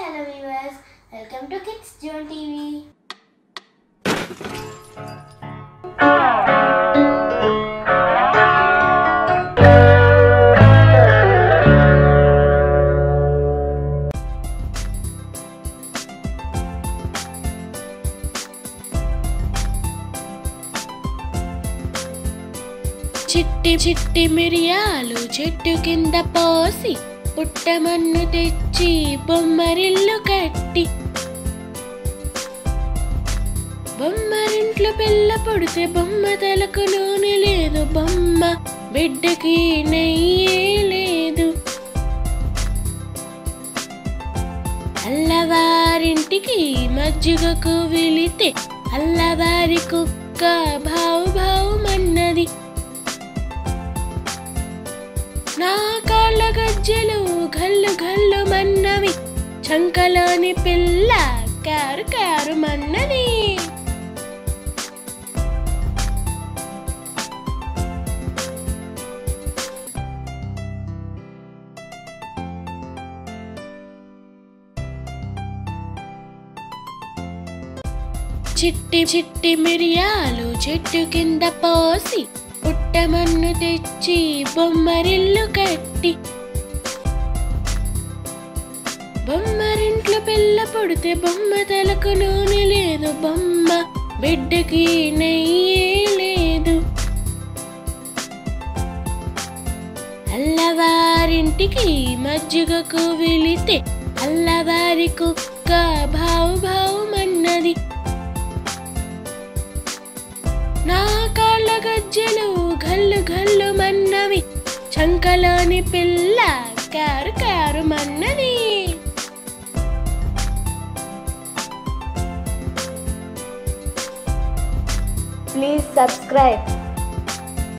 hello viewers, welcome to Kids Zone TV. చిట్టి చిట్టి మిరియాలు చెట్టు కింద పోసి పుట్టమన్ను తెచ్చి బొమ్మరిల్లు కట్టి బొమ్మరింట్లో పిల్ల పుడితే బొమ్మ తలకు నూనె లేదు, బొమ్మ బిడ్డకి నెయ్యే లేదు. అల్లవారింటికి మజ్జిగకు వెళితే అల్లవారి కుక్క భావు భావుమన్నది. నా కాళ్ళ గజ్జలు గల్లు గల్లు మన్నవి, చంకలోని పిల్ల కారు కారు మన్నది. చిట్టి చిట్టి మిరియాలు చెట్టు కింద పోసి పుట్టమన్ను తెచ్చి బొమ్మరిల్లు కట్టి బొమ్మరింట్లో పిల్ల పుడితే బొమ్మ తలకు నూనె లేదు, బొమ్మ బిడ్డకి నెయ్యే లేదు. అల్లవారింటికి మజ్జిగకు వెళితే అల్లవారి కుక్క భావు భావుమన్నది. నా కాళ్ళ గజ్జలు గల్లు గల్లు మన్నవి, చంకలోని పిల్ల కారు కారు మన్నది. Please subscribe.